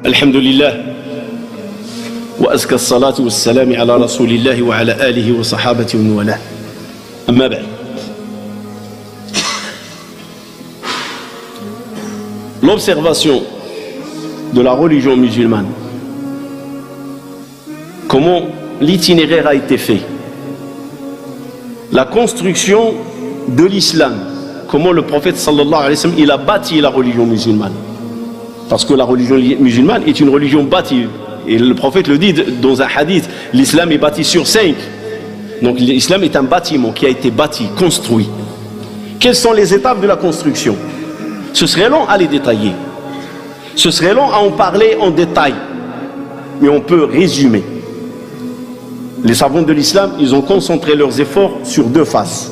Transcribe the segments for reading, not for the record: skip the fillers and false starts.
الحمد لله وأزكى الصلاة والسلام على رسول الله وعلى آله وصحابته ومن والاه أما بعد. L'observation de la religion musulmane, comment l'itinéraire a été fait, la construction de l'islam, comment le prophète sallallahu alayhi wa sallam il a bâti la religion musulmane, parce que la religion musulmane est une religion bâtie, et le prophète le dit dans un hadith, l'islam est bâti sur 5. Donc l'islam est un bâtiment qui a été bâti, construit. Quelles sont les étapes de la construction? Ce serait long à les détailler, ce serait long à en parler en détail, mais on peut résumer. Les savants de l'islam, ils ont concentré leurs efforts sur deux phases,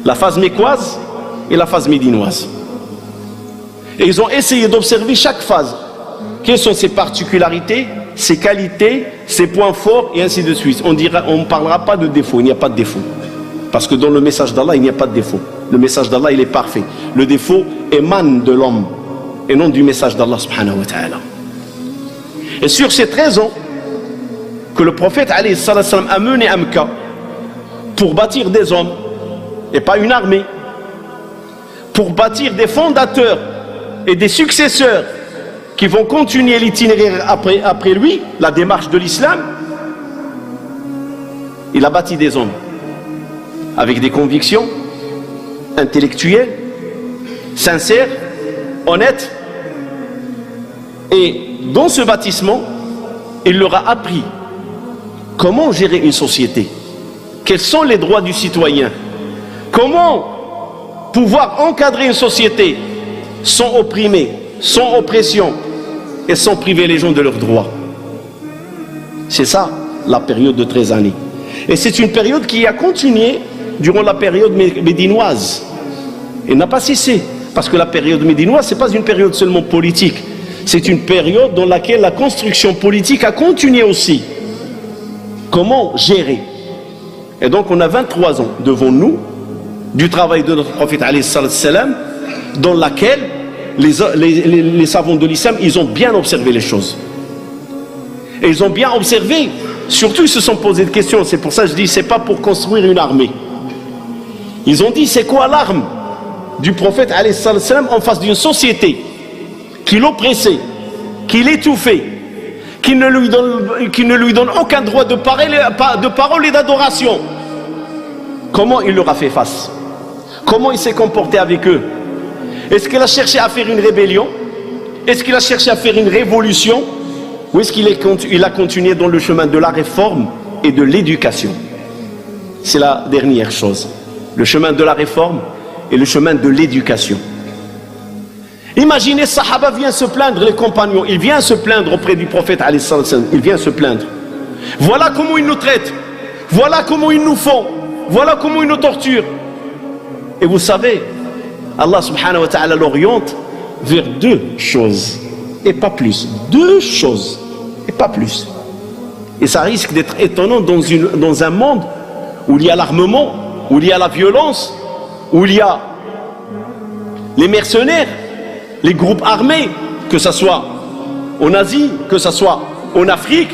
la phase mécoise et la phase médinoise, et ils ont essayé d'observer chaque phase, quelles sont ses particularités, ses qualités, ses points forts, et ainsi de suite. On ne parlera pas de défaut, il n'y a pas de défaut, parce que dans le message d'Allah il n'y a pas de défaut. Le message d'Allah il est parfait. Le défaut émane de l'homme et non du message d'Allah subhanahu wa ta'ala. Et sur cette raison que le prophète alayhi salam a mené à Mecca pour bâtir des hommes et pas une armée, pour bâtir des fondateurs et des successeurs qui vont continuer l'itinéraire après lui, la démarche de l'islam, il a bâti des hommes avec des convictions intellectuelles, sincères, honnêtes, et dans ce bâtissement il leur a appris comment gérer une société, quels sont les droits du citoyen, comment pouvoir encadrer une société sans opprimer, sans oppression et sans priver les gens de leurs droits. C'est ça la période de 13 années, et c'est une période qui a continué durant la période médinoise et n'a pas cessé, parce que la période médinoise c'est pas une période seulement politique, c'est une période dans laquelle la construction politique a continué aussi. Comment gérer? Et donc on a 23 ans devant nous du travail de notre prophète alayhi salam, dans laquelle les savants de l'islam ils ont bien observé les choses, et ils ont bien observé, surtout ils se sont posé des questions. C'est pour ça que je dis c'est pas pour construire une armée. Ils ont dit c'est quoi l'arme du prophète alayhi salam en face d'une société qui l'oppressait, qui l'étouffait, qui ne lui donne aucun droit de parole et d'adoration. Comment il leur a fait face? Comment il s'est comporté avec eux? Est-ce qu'il a cherché à faire une rébellion? Est-ce qu'il a cherché à faire une révolution? Ou est-ce qu'il a continué dans le chemin de la réforme et de l'éducation? C'est la dernière chose, le chemin de la réforme et le chemin de l'éducation. Imaginez, Sahaba vient se plaindre, les compagnons, il vient se plaindre auprès du prophète alayhi salam, il vient se plaindre. Voilà comment ils nous traitent, voilà comment ils nous font, voilà comment ils nous torturent. Et vous savez, Allah subhanahu wa ta'ala l'oriente vers deux choses et pas plus, deux choses et pas plus. Et ça risque d'être étonnant dans un monde où il y a l'armement, où il y a la violence, où il y a les mercenaires, les groupes armés, que ce soit en Asie, que ce soit en Afrique.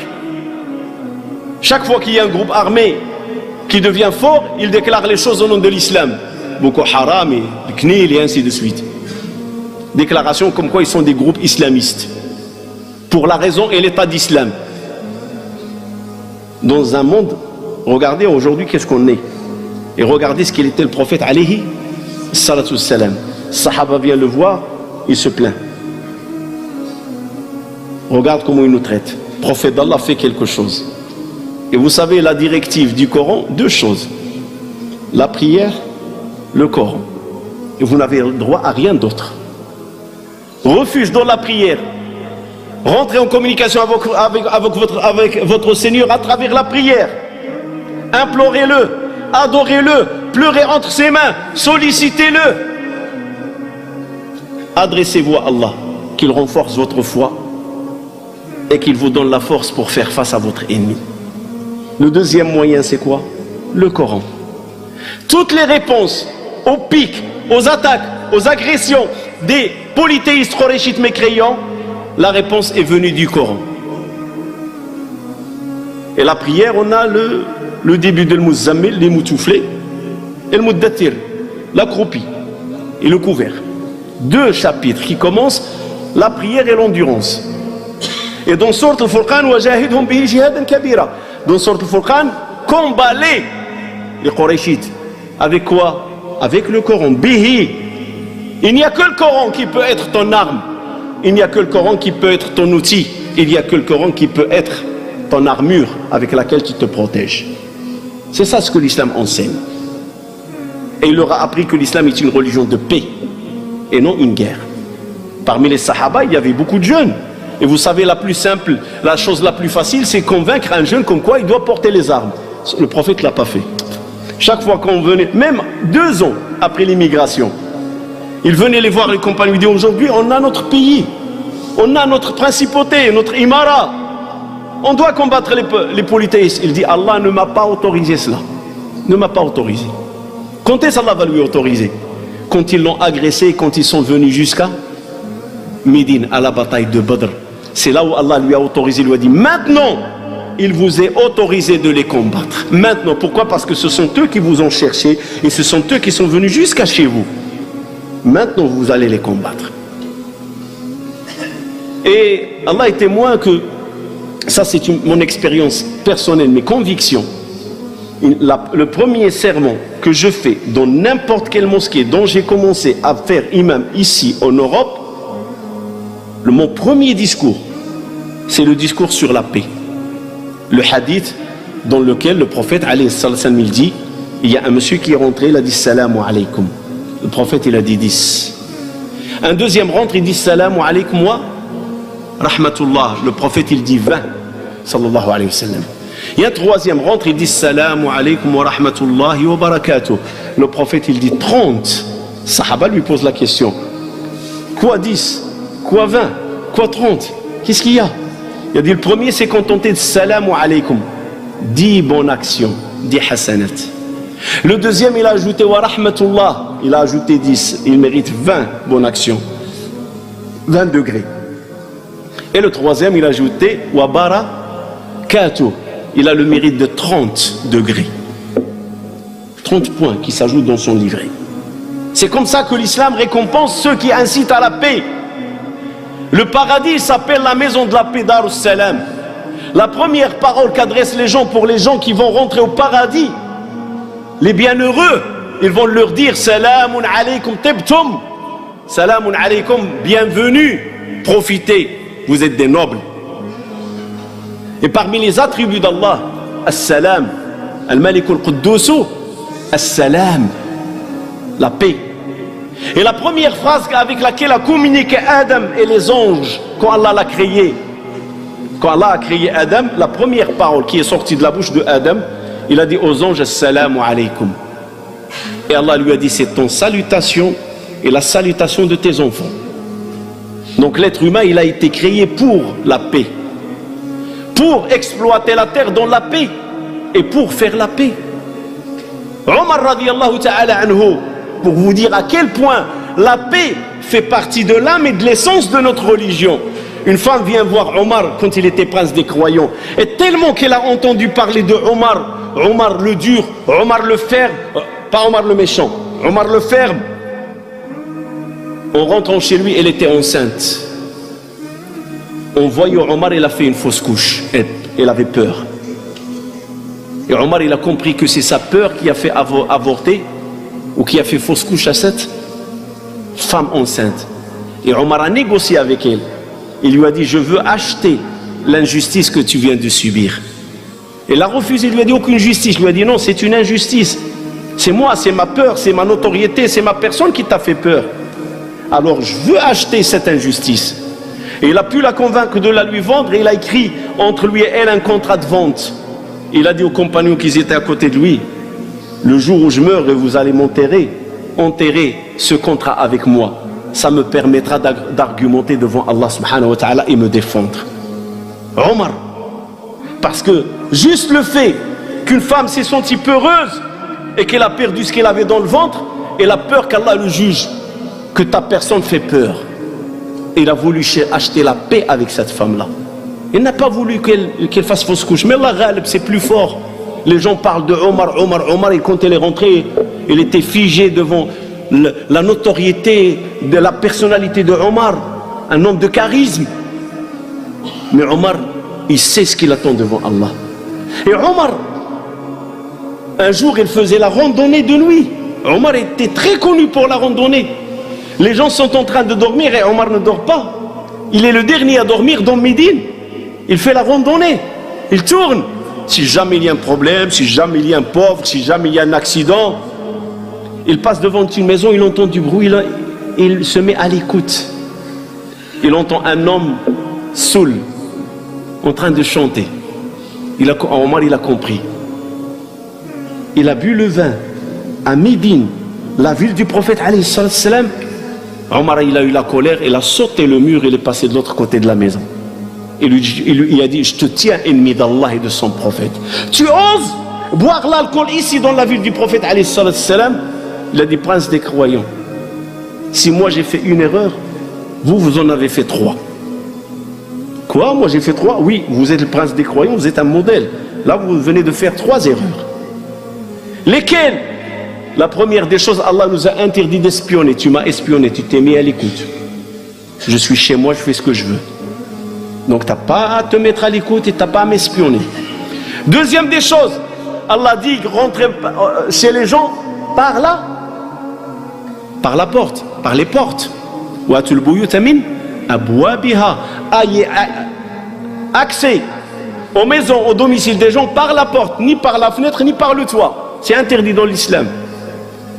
Chaque fois qu'il y a un groupe armé qui devient fort, il déclare les choses au nom de l'islam. Boko Haram et le CNIL et ainsi de suite. Déclaration comme quoi ils sont des groupes islamistes, pour la raison et l'état d'islam. Dans un monde, regardez aujourd'hui qu'est-ce qu'on est, et regardez ce qu'il était le prophète alayhi salatu salam. Sahaba vient le voir, il se plaint. Regarde comment il nous traite. Le prophète d'Allah fait quelque chose. Et vous savez la directive du Coran, deux choses, la prière, le Coran. Et vous n'avez droit à rien d'autre. Refuge dans la prière, rentrez en communication avec votre Seigneur à travers la prière, implorez-le, adorez-le, pleurez entre ses mains, sollicitez-le. Adressez-vous à Allah, qu'il renforce votre foi et qu'il vous donne la force pour faire face à votre ennemi. Le deuxième moyen c'est quoi? Le Coran. Toutes les réponses aux pics, aux attaques, aux agressions des polythéistes khoréchites mécréants, La réponse est venue du Coran. Et la prière, on a le début de l'Muzammil, les Moutouflés, et le Muddatir, l'accroupi et le couvert. Deux chapitres qui commencent la prière et l'endurance. Et dans Sourate Al-Furqan, wajahidhum bihi jihadan kabira. Dans Sourate Al-Furqan, combat les Qurayshites. Avec quoi? Avec le Coran. Bihi. Il n'y a que le Coran qui peut être ton arme. Il n'y a que le Coran qui peut être ton outil. Il n'y a que le Coran qui peut être ton armure avec laquelle tu te protèges. C'est ça ce que l'islam enseigne. Et il leur a appris que l'islam est une religion de paix et non une guerre. Parmi les Sahaba, il y avait beaucoup de jeunes. Et vous savez, la plus simple, la chose la plus facile, c'est convaincre un jeune comme quoi il doit porter les armes. Le prophète ne l'a pas fait. Chaque fois qu'on venait, même 2 ans après l'immigration, il venait les voir, les compagnons, il dit aujourd'hui on a notre pays, on a notre principauté, notre imara, on doit combattre les polythéistes. Il dit Allah ne m'a pas autorisé cela, ne m'a pas autorisé. Quand est-ce qu'Allah va lui autoriser? Quand ils l'ont agressé, quand ils sont venus jusqu'à Médine, à la bataille de Badr. C'est là où Allah lui a autorisé, lui a dit maintenant il vous est autorisé de les combattre. Maintenant, pourquoi? Parce que ce sont eux qui vous ont cherché et ce sont eux qui sont venus jusqu'à chez vous. Maintenant vous allez les combattre. Et Allah est témoin que ça c'est mon expérience personnelle, mes convictions. Le premier sermon que je fais dans n'importe quelle mosquée dont j'ai commencé à faire imam ici en Europe, mon premier discours, c'est le discours sur la paix. Le hadith dans lequel le prophète alayhi salam il dit, il y a un monsieur qui est rentré, il a dit salamu alaykum. Le prophète il a dit 10. Un deuxième rentre, il dit salamu alaykum wa rahmatullah. Le prophète il dit 20 sallallahu alayhi wa sallam. Il y a un troisième rentre, il dit salamu alaykum wa rahmatullahi wa barakatuh. Le prophète il dit 30. Sahaba lui pose la question, quoi 10, quoi 20, quoi 30? Qu'est-ce qu'il y a? Il a dit le premier c'est contenter de salamu alaykum, 10 bonnes actions, 10 hasanat. Le deuxième il a ajouté wa rahmatullah, il a ajouté 10, il mérite 20 bonnes actions, 20 degrés. Et le troisième il a ajouté wa barakatuh, il a le mérite de 30 degrés, 30 points qui s'ajoutent dans son livret. C'est comme ça que l'islam récompense ceux qui incitent à la paix. Le paradis s'appelle la maison de la paix, Darus Salam. La première parole qu'adressent les gens pour les gens qui vont rentrer au paradis, les bienheureux, ils vont leur dire Salamun alaykum tibtum, Salamun alaykum, bienvenue, profitez, vous êtes des nobles. Et parmi les attributs d'Allah, As-Salam, Al-Malik al-Quddus, As-Salam, la paix. Et la première phrase avec laquelle a communiqué Adam et les anges quand Allah l'a créé, quand Allah a créé Adam, la première parole qui est sortie de la bouche de Adam, il a dit aux anges Assalamu alaykum. Et Allah lui a dit c'est ton salutation et la salutation de tes enfants. Donc l'être humain il a été créé pour la paix, pour exploiter la terre dans la paix et pour faire la paix. Omar radiyallahu ta'ala anhu, pour vous dire à quel point la paix fait partie de l'âme et de l'essence de notre religion. Une femme vient voir Omar quand il était prince des croyants. Et tellement qu'elle a entendu parler de Omar, Omar le dur, Omar le ferme, pas Omar le méchant, Omar le ferme. En rentrant chez lui, elle était enceinte. On voyait Omar, il a fait une fausse couche. Elle avait peur. Et Omar, il a compris que c'est sa peur qui a fait avorter ou qui a fait fausse couche à cette femme enceinte. Et Omar a négocié avec elle. Il lui a dit, je veux acheter l'injustice que tu viens de subir. Elle a refusé, il lui a dit, aucune justice. Il lui a dit, non, c'est une injustice. C'est moi, c'est ma peur, c'est ma notoriété, c'est ma personne qui t'a fait peur. Alors, je veux acheter cette injustice. Et il a pu la convaincre de la lui vendre et il a écrit entre lui et elle un contrat de vente. Il a dit aux compagnons qui étaient à côté de lui, le jour où je meurs et vous allez m'enterrer, enterrez ce contrat avec moi. Ça me permettra d'argumenter devant Allah subhanahu wa ta'ala et me défendre. Omar, parce que juste le fait qu'une femme s'est sentie peureuse et qu'elle a perdu ce qu'elle avait dans le ventre, elle a peur qu'Allah le juge, que ta personne fait peur. Il a voulu acheter la paix avec cette femme-là. Il n'a pas voulu qu'elle fasse fausse couche. Mais Allah Ghalib, c'est plus fort. Les gens parlent de Omar, et quand elle est rentrée, il était figé devant la notoriété de la personnalité de Omar, un homme de charisme. Mais Omar, il sait ce qu'il attend devant Allah. Et Omar, un jour, il faisait la randonnée de nuit. Omar était très connu pour la randonnée. Les gens sont en train de dormir et Omar ne dort pas. Il est le dernier à dormir dans Médine. Il fait la randonnée. Il tourne. Si jamais il y a un problème, si jamais il y a un pauvre, si jamais il y a un accident, il passe devant une maison, il entend du bruit, il se met à l'écoute. Il entend un homme saoul en train de chanter. Omar, il a compris. Il a bu le vin à Médine, la ville du prophète alayhi salam. Omar, il a eu la colère, il a sauté le mur, il est passé de l'autre côté de la maison. Il a dit, je te tiens ennemi d'Allah et de son prophète. Tu oses boire l'alcool ici dans la ville du prophète alayhi salam? Il a dit, prince des croyants, si moi j'ai fait une erreur, vous en avez fait 3. Quoi? Moi j'ai fait 3? Oui, vous êtes le prince des croyants, vous êtes un modèle. Là, vous venez de faire 3 erreurs. Lesquelles? La première des choses, Allah nous a interdit d'espionner. Tu m'as espionné, tu t'es mis à l'écoute. Je suis chez moi, je fais ce que je veux. Donc tu n'as pas à te mettre à l'écoute et tu n'as pas à m'espionner. Deuxième des choses, Allah dit rentrer chez les gens par là, par la porte, par les portes. Watul buyuta min abwabiha. Accès aux maisons, au domicile des gens par la porte, ni par la fenêtre, ni par le toit. C'est interdit dans l'islam.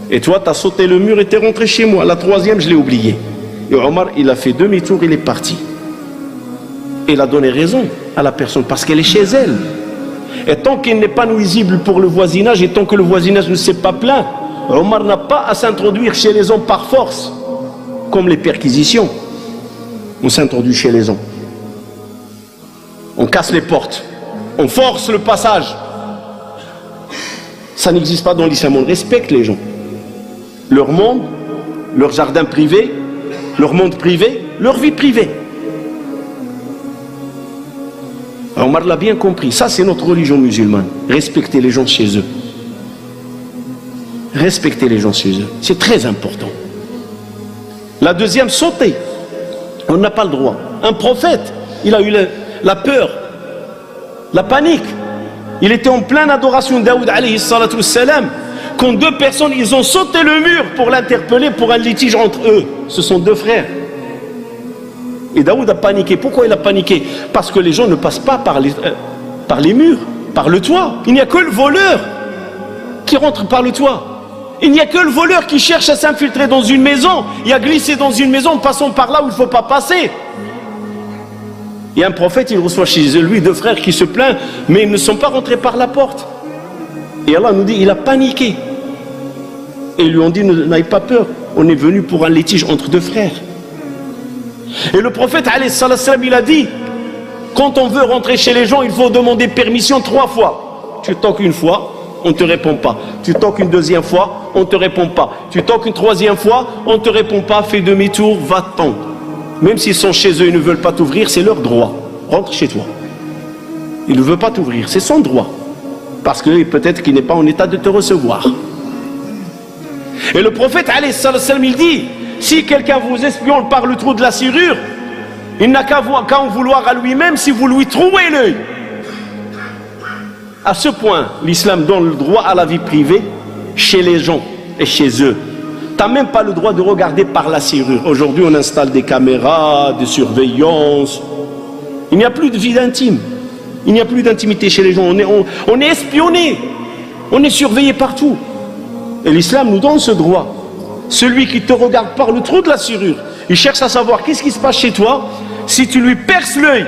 Et toi, tu as sauté le mur et tu es rentré chez moi. La troisième, je l'ai oublié. Et Omar, il a fait demi-tour, il est parti. Il a donné raison à la personne parce qu'elle est chez elle. Et tant qu'elle n'est pas nuisible pour le voisinage et tant que le voisinage ne s'est pas plaint, Omar n'a pas à s'introduire chez les hommes par force, comme les perquisitions. On s'introduit chez les hommes. On casse les portes. On force le passage. Ça n'existe pas dans l'islam. On respecte les gens. Leur monde, leur jardin privé, leur monde privé, leur vie privée. Omar l'a bien compris. Ça, c'est notre religion musulmane. Respecter les gens chez eux. Respecter les gens chez eux. C'est très important. La deuxième, sauter. On n'a pas le droit. Un prophète, il a eu la peur, la panique. Il était en pleine adoration de Daoud alayhi salatu wassalam. Quand 2 personnes, ils ont sauté le mur pour l'interpeller pour un litige entre eux. Ce sont 2 frères. Et Daoud a paniqué. Pourquoi il a paniqué? Parce que les gens ne passent pas par les murs, par le toit. Il n'y a que le voleur qui rentre par le toit. Il n'y a que le voleur qui cherche à s'infiltrer dans une maison et à glisser dans une maison en passant par là où il ne faut pas passer. Et un prophète, il reçoit chez lui 2 frères qui se plaignent, mais ils ne sont pas rentrés par la porte. Et Allah nous dit, il a paniqué. Et ils lui ont dit, n'aie pas peur, on est venu pour un litige entre 2 frères. Et le prophète, alayhi salam, il a dit, quand on veut rentrer chez les gens, il faut demander permission 3 fois. Tu toques une fois, on ne te répond pas. Tu toques une 2e fois, on ne te répond pas. Tu toques une 3e fois, on ne te répond pas, fais demi-tour, va-t'en. Même s'ils sont chez eux, ils ne veulent pas t'ouvrir, c'est leur droit. Rentre chez toi. Il ne veut pas t'ouvrir, c'est son droit. Parce que peut-être qu'il n'est pas en état de te recevoir. Et le prophète, alayhi salam, il dit, si quelqu'un vous espionne par le trou de la serrure, il n'a qu'à en vouloir à lui-même si vous lui trouez l'œil. À ce point, l'islam donne le droit à la vie privée chez les gens et chez eux. Tu n'as même pas le droit de regarder par la serrure. Aujourd'hui, on installe des caméras, des surveillances. Il n'y a plus de vie intime. Il n'y a plus d'intimité chez les gens. On est espionné. On est surveillé partout. Et l'islam nous donne ce droit. Celui qui te regarde par le trou de la serrure, il cherche à savoir qu'est-ce qui se passe chez toi. Si tu lui perces l'œil,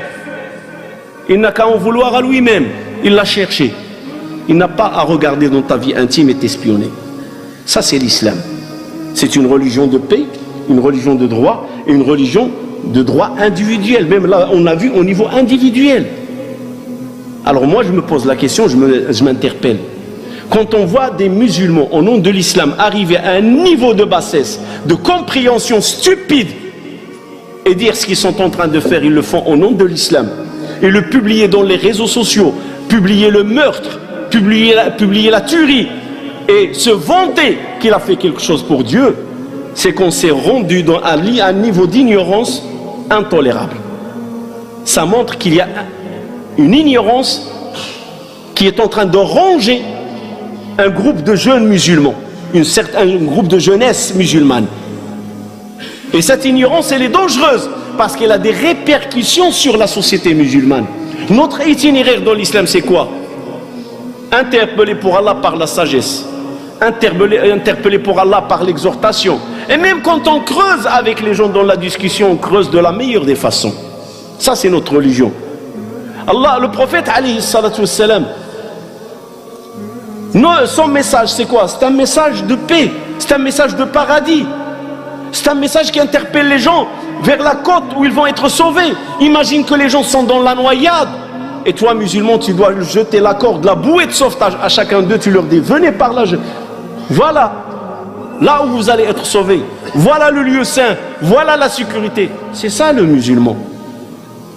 il n'a qu'à en vouloir à lui-même. Il l'a cherché. Il n'a pas à regarder dans ta vie intime et t'espionner. Ça, c'est l'islam. C'est une religion de paix, une religion de droit et une religion de droit individuel. Même là, on a vu au niveau individuel. Alors moi, je me pose la question, je m'interpelle. Quand on voit des musulmans au nom de l'islam arriver à un niveau de bassesse, de compréhension stupide et dire ce qu'ils sont en train de faire, ils le font au nom de l'islam. Et le publier dans les réseaux sociaux, publier le meurtre, publier la tuerie, et se vanter qu'il a fait quelque chose pour Dieu, c'est qu'on s'est rendu à un niveau d'ignorance intolérable. Ça montre qu'il y a une ignorance qui est en train de ronger un groupe de jeunes musulmans, un groupe de jeunesse musulmane. Et cette ignorance, elle est dangereuse parce qu'elle a des répercussions sur la société musulmane. Notre itinéraire dans l'islam, c'est quoi? Interpeller pour Allah par la sagesse, interpeller pour Allah par l'exhortation. Et même quand on creuse avec les gens dans la discussion, on creuse de la meilleure des façons. Ça, c'est notre religion. Allah, le prophète, alayhi salatu wassalam, son message, c'est quoi? C'est un message de paix, c'est un message de paradis. C'est un message qui interpelle les gens vers la côte où ils vont être sauvés. Imagine que les gens sont dans la noyade. Et toi, musulman, tu dois jeter la corde, la bouée de sauvetage à chacun d'eux. Tu leur dis, venez par là. Voilà, là où vous allez être sauvés. Voilà le lieu saint. Voilà la sécurité. C'est ça le musulman.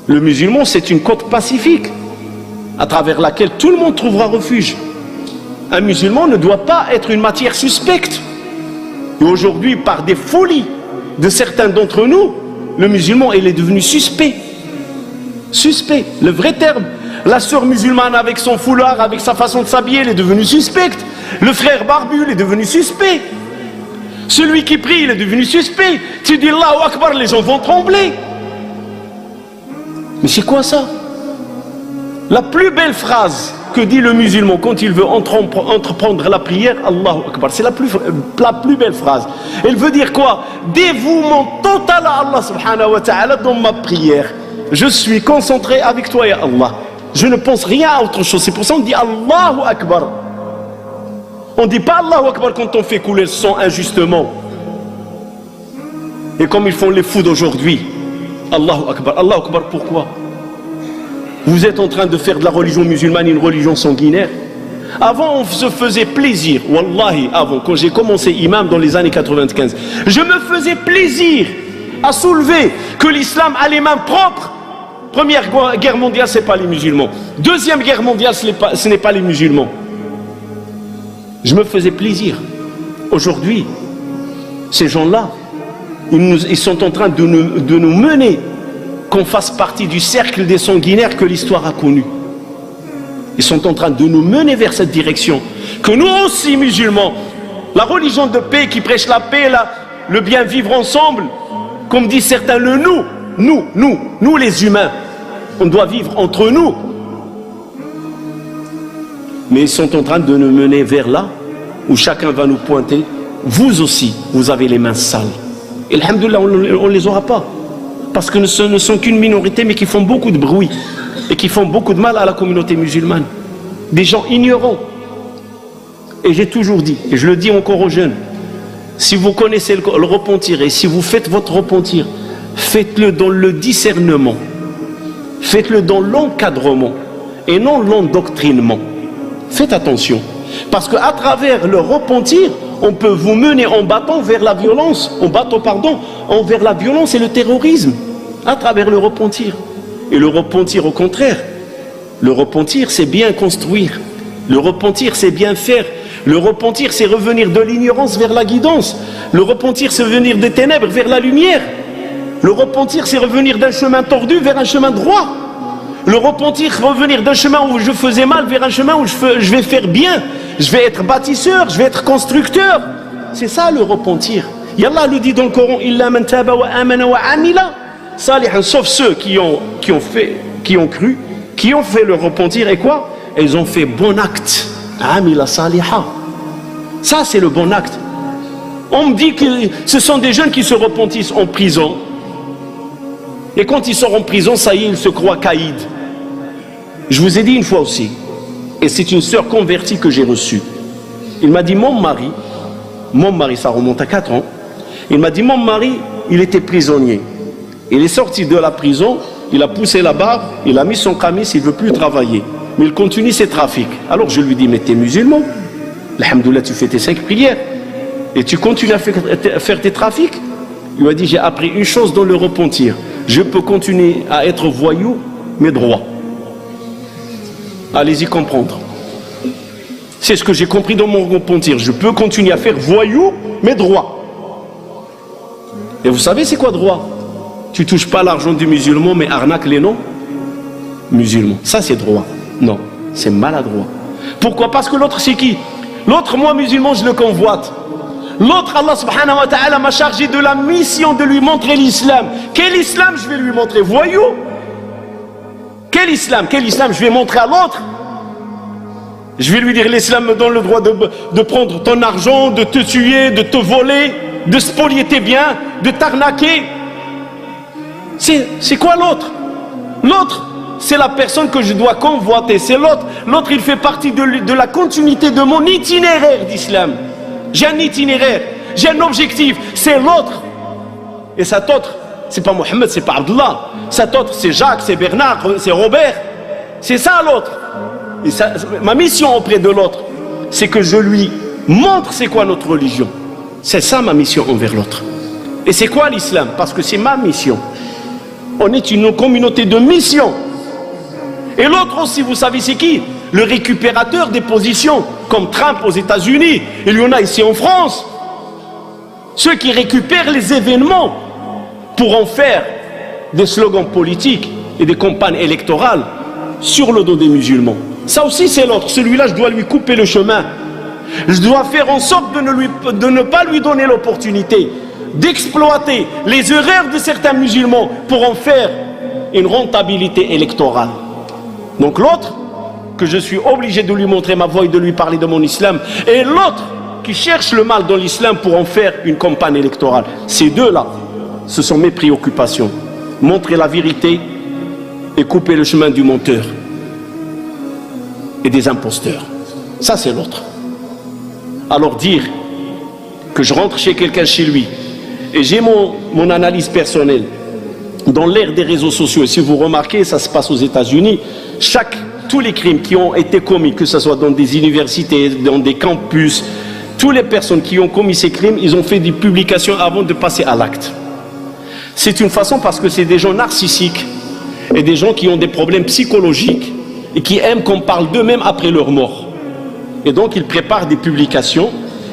Le musulman, c'est une côte pacifique à travers laquelle tout le monde trouvera refuge. Un musulman ne doit pas être une matière suspecte. Et aujourd'hui, par des folies de certains d'entre nous, le musulman, il est devenu suspect. Suspect, le vrai terme. La sœur musulmane avec son foulard, avec sa façon de s'habiller, elle est devenue suspecte. Le frère barbu, il est devenu suspect. Celui qui prie, il est devenu suspect. Tu dis Allahu Akbar, les gens vont trembler. Mais c'est quoi ça? La plus belle phrase que dit le musulman quand il veut entreprendre la prière, Allahu Akbar, c'est la plus belle phrase. Elle veut dire quoi? Dévouement total à Allah subhanahu wa ta'ala dans ma prière. Je suis concentré avec toi, ya Allah. Je ne pense rien à autre chose. C'est pour ça qu'on dit Allahu Akbar. On ne dit pas Allahu Akbar quand on fait couler le sang injustement. Et comme ils font les fous d'aujourd'hui. Allahu Akbar. Allahu Akbar, pourquoi? Vous êtes en train de faire de la religion musulmane une religion sanguinaire. Avant, on se faisait plaisir. Wallahi, avant, quand j'ai commencé imam dans les années 95, je me faisais plaisir à soulever que l'islam a les mains propres. Première guerre mondiale, ce n'est pas les musulmans. Deuxième guerre mondiale, ce n'est pas les musulmans. Je me faisais plaisir. Aujourd'hui, ces gens-là, ils sont en train de nous mener, qu'on fasse partie du cercle des sanguinaires que l'histoire a connu. Ils sont en train de nous mener vers cette direction. Que nous aussi, musulmans, la religion de paix qui prêche la paix, le bien vivre ensemble, comme disent certains, le nous les humains, on doit vivre entre nous. Mais ils sont en train de nous mener vers là, où chacun va nous pointer. Vous aussi, vous avez les mains sales. Et alhamdoulilah, on ne les aura pas. Parce que ce ne sont qu'une minorité, mais qui font beaucoup de bruit et qui font beaucoup de mal à la communauté musulmane. Des gens ignorants. Et j'ai toujours dit, et je le dis encore aux jeunes, si vous connaissez le repentir et si vous faites votre repentir, faites-le dans le discernement, faites-le dans l'encadrement et non l'endoctrinement. Faites attention, parce qu'à travers le repentir, on peut vous mener en battant vers la violence, vers la violence et le terrorisme, à travers le repentir. Et le repentir, au contraire, le repentir, c'est bien construire. Le repentir, c'est bien faire. Le repentir, c'est revenir de l'ignorance vers la guidance. Le repentir, c'est revenir des ténèbres vers la lumière. Le repentir, c'est revenir d'un chemin tordu vers un chemin droit. Le repentir, revenir d'un chemin où je faisais mal vers un chemin où je vais faire bien. Je vais être bâtisseur, je vais être constructeur. C'est ça le repentir. Et Allah le dit dans le Coran, Illa man taba wa amana wa amila salihan, sauf ceux qui ont cru, qui ont fait le repentir et quoi? Ils ont fait bon acte. Amila saliha. Ça c'est le bon acte. On me dit que ce sont des jeunes qui se repentissent en prison. Et quand ils sortent en prison, ça y est, ils se croient caïds. Je vous ai dit une fois aussi, et c'est une sœur convertie que j'ai reçue. Il m'a dit, mon mari, ça remonte à 4 ans, il m'a dit, mon mari, il était prisonnier. Il est sorti de la prison, il a poussé la barre, il a mis son camis, il ne veut plus travailler. Mais il continue ses trafics. Alors je lui dis, mais tu es musulman. Alhamdoulilah, tu fais tes 5 prières. Et tu continues à faire tes trafics. Il lui a dit, j'ai appris une chose dans le repentir. Je peux continuer à être voyou, mais droit. Allez-y comprendre. C'est ce que j'ai compris dans mon repentir. Je peux continuer à faire voyou, mais droit. Et vous savez c'est quoi droit? Tu touches pas l'argent du musulman, mais arnaque les non-musulmans. Ça c'est droit. Non, c'est maladroit. Pourquoi? Parce que l'autre c'est qui? L'autre, moi musulman, je le convoite. L'autre, Allah subhanahu wa ta'ala m'a chargé de la mission de lui montrer l'islam. Quel islam je vais lui montrer? Voyou? Quel islam? Quel islam je vais montrer à l'autre? Je vais lui dire l'islam me donne le droit de prendre ton argent, de te tuer, de te voler, de spolier tes biens, de t'arnaquer. C'est quoi l'autre? L'autre, c'est la personne que je dois convoiter. C'est l'autre. L'autre, il fait partie de la continuité de mon itinéraire d'islam. J'ai un itinéraire, j'ai un objectif, c'est l'autre. Et cet autre, c'est pas Mohammed, c'est pas Abdullah. Cet autre, c'est Jacques, c'est Bernard, c'est Robert. C'est ça l'autre. Et ça, ma mission auprès de l'autre, c'est que je lui montre c'est quoi notre religion. C'est ça ma mission envers l'autre. Et c'est quoi l'islam? Parce que c'est ma mission. On est une communauté de mission. Et l'autre aussi, vous savez c'est qui? Le récupérateur des positions, comme Trump aux États-Unis. Il y en a ici en France. Ceux qui récupèrent les événements pour en faire des slogans politiques et des campagnes électorales sur le dos des musulmans. Ça aussi c'est l'autre. Celui-là, je dois lui couper le chemin. Je dois faire en sorte de ne pas lui donner l'opportunité d'exploiter les erreurs de certains musulmans pour en faire une rentabilité électorale. Donc l'autre, que je suis obligé de lui montrer ma voie et de lui parler de mon islam, et l'autre qui cherche le mal dans l'islam pour en faire une campagne électorale. Ces deux-là, ce sont mes préoccupations. Montrer la vérité et couper le chemin du menteur et des imposteurs. Ça c'est l'autre. Alors dire que je rentre chez quelqu'un chez lui et j'ai mon analyse personnelle dans l'ère des réseaux sociaux, et si vous remarquez, ça se passe aux États-Unis, tous les crimes qui ont été commis, que ce soit dans des universités, dans des campus, toutes les personnes qui ont commis ces crimes, ils ont fait des publications avant de passer à l'acte. C'est une façon parce que c'est des gens narcissiques et des gens qui ont des problèmes psychologiques et qui aiment qu'on parle d'eux-mêmes après leur mort. Et donc ils préparent des publications,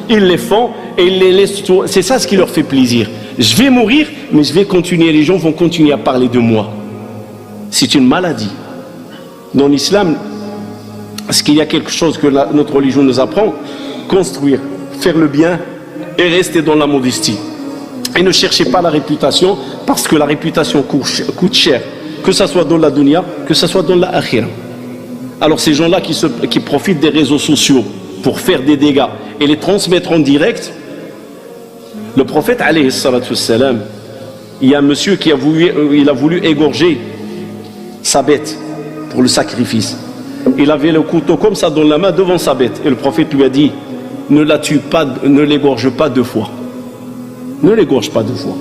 ils les font et ils les laissent. C'est ça ce qui leur fait plaisir. Je vais mourir, mais je vais continuer, les gens vont continuer à parler de moi. C'est une maladie. Dans l'islam, est-ce qu'il y a quelque chose que notre religion nous apprend? Construire, faire le bien et rester dans la modestie. Et ne cherchez pas la réputation, parce que la réputation coûte cher, que ce soit dans la dunya, que ce soit dans la akhira. Alors ces gens-là qui profitent des réseaux sociaux pour faire des dégâts et les transmettre en direct, le prophète alayhi salatu wassalam, il y a un monsieur qui a voulu égorger sa bête pour le sacrifice. Il avait le couteau comme ça dans la main devant sa bête. Et le prophète lui a dit, ne la tue pas, ne l'égorge pas deux fois. Ne l'égorge pas deux fois.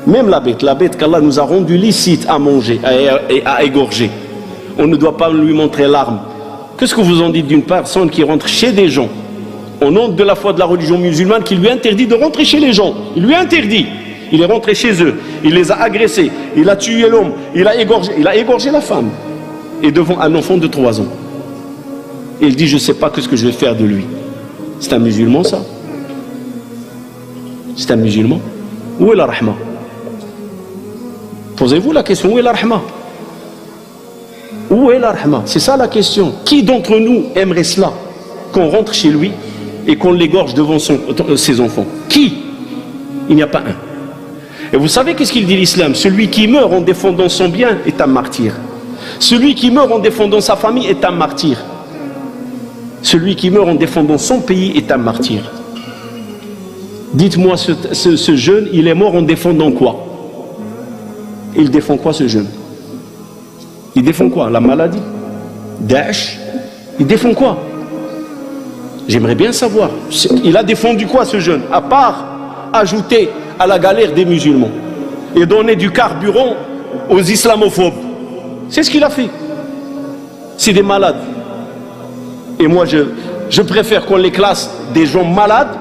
Même la bête qu'Allah nous a rendue licite à manger et à égorger. On ne doit pas lui montrer l'arme. Qu'est-ce que vous en dites d'une personne qui rentre chez des gens, au nom de la foi de la religion musulmane, qui lui interdit de rentrer chez les gens? Il lui interdit. Il est rentré chez eux, il les a agressés, il a tué l'homme, il a égorgé la femme. Et devant un enfant de 3 ans. Et il dit, je ne sais pas ce que je vais faire de lui. C'est un musulman ça? C'est un musulman? Où est la rahma? Posez-vous la question, où est la rahma? Où est la rahma? C'est ça la question. Qui d'entre nous aimerait cela? Qu'on rentre chez lui et qu'on l'égorge devant ses enfants? Qui? Il n'y a pas un. Et vous savez qu'est-ce qu'il dit l'islam? Celui qui meurt en défendant son bien est un martyr. Celui qui meurt en défendant sa famille est un martyr. Celui qui meurt en défendant son pays est un martyr. Dites-moi, ce jeune, il est mort en défendant quoi? Il défend quoi ce jeune? Il défend quoi? La maladie? Daesh? Il défend quoi? J'aimerais bien savoir. Il a défendu quoi ce jeune? À part ajouter à la galère des musulmans et donner du carburant aux islamophobes. C'est ce qu'il a fait. C'est des malades. Et moi, je préfère qu'on les classe des gens malades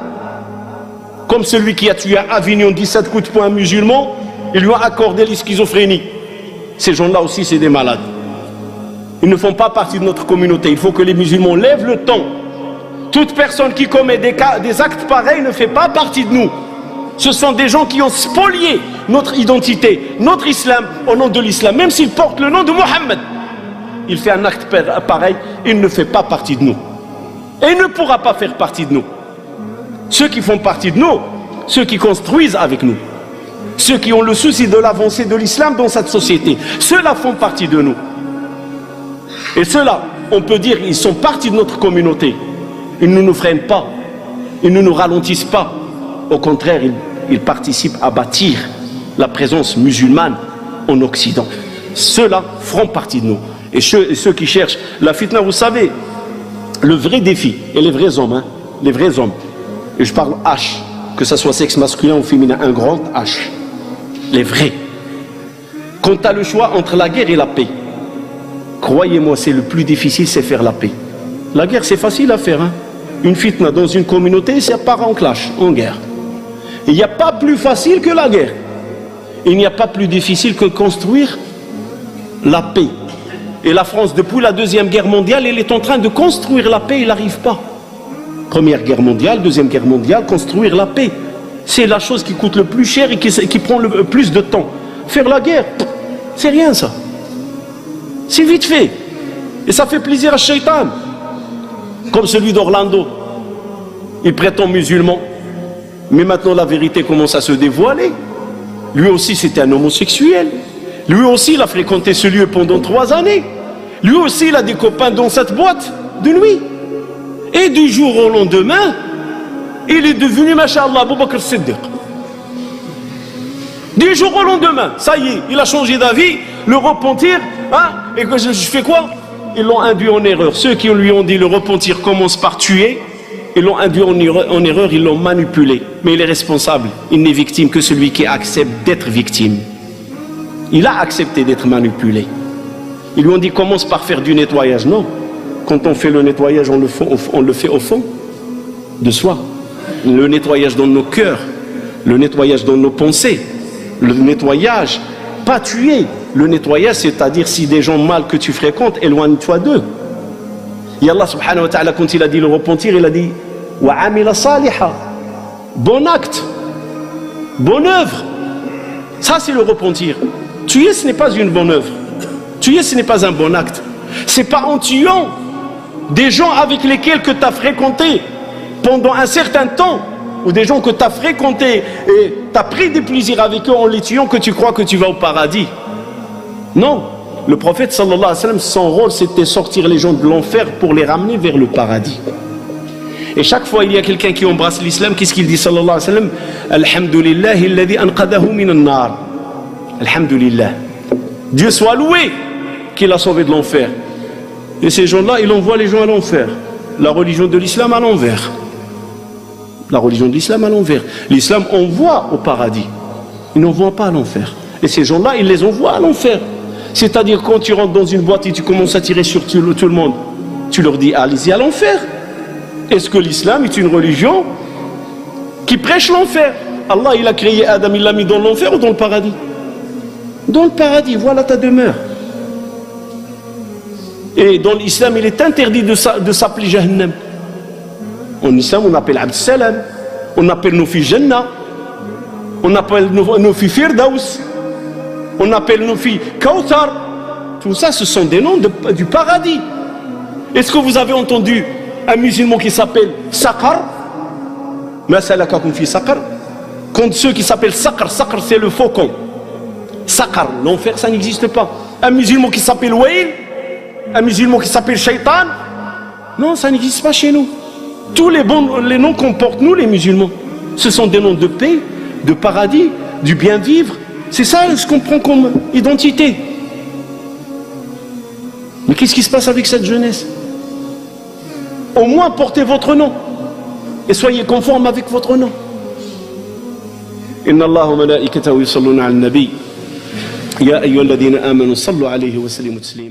Comme celui qui a tué à Avignon 17 coups de poing musulmans, ils lui ont accordé les schizophrénies. Ces gens-là aussi, c'est des malades. Ils ne font pas partie de notre communauté. Il faut que les musulmans lèvent le ton. Toute personne qui commet des actes pareils ne fait pas partie de nous. Ce sont des gens qui ont spolié notre identité, notre islam, au nom de l'islam. Même s'il porte le nom de Mohammed, il fait un acte pareil, il ne fait pas partie de nous. Et il ne pourra pas faire partie de nous. Ceux qui font partie de nous, ceux qui construisent avec nous, ceux qui ont le souci de l'avancée de l'islam dans cette société, ceux-là font partie de nous. Et ceux-là, on peut dire, ils sont partie de notre communauté. Ils ne nous freinent pas, ils ne nous ralentissent pas. Au contraire, ils participent à bâtir la présence musulmane en Occident. Ceux-là feront partie de nous. Et ceux qui cherchent la fitna, vous savez, le vrai défi, et les vrais hommes, les vrais hommes, et je parle H, que ce soit sexe masculin ou féminin, un grand H, les vrais. Quand tu as le choix entre la guerre et la paix, croyez-moi, c'est le plus difficile, c'est faire la paix. La guerre, c'est facile à faire. Une fitna dans une communauté, ça part en clash, en guerre. Il n'y a pas plus facile que la guerre. Il n'y a pas plus difficile que construire la paix. Et la France, depuis la Deuxième Guerre mondiale, elle est en train de construire la paix, il n'arrive pas. Première Guerre mondiale, Deuxième Guerre mondiale, construire la paix. C'est la chose qui coûte le plus cher et qui prend le plus de temps. Faire la guerre, c'est rien ça. C'est vite fait. Et ça fait plaisir à Shaitan. Comme celui d'Orlando. Il prétend musulman. Mais maintenant la vérité commence à se dévoiler. Lui aussi c'était un homosexuel. Lui aussi il a fréquenté ce lieu pendant 3 années. Lui aussi il a des copains dans cette boîte de nuit. Et du jour au lendemain, il est devenu, Masha'Allah, Abu Bakr Siddiq. Du jour au lendemain, ça y est, il a changé d'avis, le repentir, et que je fais quoi? Ils l'ont induit en erreur. Ceux qui lui ont dit le repentir commence par tuer, ils l'ont induit en erreur, ils l'ont manipulé. Mais il est responsable, il n'est victime que celui qui accepte d'être victime. Il a accepté d'être manipulé. Ils lui ont dit commence par faire du nettoyage. Non, quand on fait le nettoyage, on le fait au fond de soi. Le nettoyage dans nos cœurs, le nettoyage dans nos pensées, le nettoyage, pas tuer. Le nettoyage, c'est-à-dire si des gens mal que tu fréquentes, éloigne-toi d'eux. Et Allah subhanahu wa ta'ala, quand il a dit le repentir, il a dit wa amila saliha, bon acte, bonne œuvre. Ça c'est le repentir. Tuer, ce n'est pas une bonne œuvre. Tuer, ce n'est pas un bon acte. C'est pas en tuant des gens avec lesquels que tu as fréquenté pendant un certain temps, ou des gens que tu as fréquentés et tu as pris des plaisirs avec eux en les tuant que tu crois que tu vas au paradis. Non, le prophète sallallahu alayhi wa sallam, son rôle c'était sortir les gens de l'enfer pour les ramener vers le paradis. Et chaque fois il y a quelqu'un qui embrasse l'islam, qu'est-ce qu'il dit sallallahu alayhi wa sallam? Alhamdulillahi alladhi anqadahu minan nar. Alhamdulillah. Dieu soit loué qu'il a sauvé de l'enfer. Et ces gens-là, ils envoient les gens à l'enfer. La religion de l'islam à l'envers. La religion de l'islam à l'envers. L'islam envoie au paradis. Il n'envoie pas à l'enfer. Et ces gens-là, ils les envoient à l'enfer. C'est-à-dire quand tu rentres dans une boîte et tu commences à tirer sur tout le monde, tu leur dis allez-y à l'enfer. Est-ce que l'islam est une religion qui prêche l'enfer? Allah, il a créé Adam, il l'a mis dans l'enfer ou dans le paradis? Dans le paradis, voilà ta demeure. Et dans l'islam, il est interdit de s'appeler Jahannam. En islam, on appelle Abd Salam, on appelle nos filles Jannah, on appelle nos filles Firdaus, on appelle nos filles Kauthar. Tout ça, ce sont des noms du paradis. Est-ce que vous avez entendu un musulman qui s'appelle Saqar? Ma salakakum fi Saqar? Quand ceux qui s'appellent Saqar, Saqar c'est le faucon. Saqar, l'enfer, ça n'existe pas. Un musulman qui s'appelle Wail, un musulman qui s'appelle Shaitan, non, ça n'existe pas chez nous. Tous les noms qu'on porte, nous les musulmans, ce sont des noms de paix, de paradis, du bien vivre. C'est ça ce qu'on prend comme identité. Mais qu'est-ce qui se passe avec cette jeunesse? Au moins portez votre nom et soyez conformes avec votre nom. Inna Allah wa malaikatahu yusalluna ala nabi. Ya ayyuhalladhina amanu sallu alayhi wa sallimu taslima.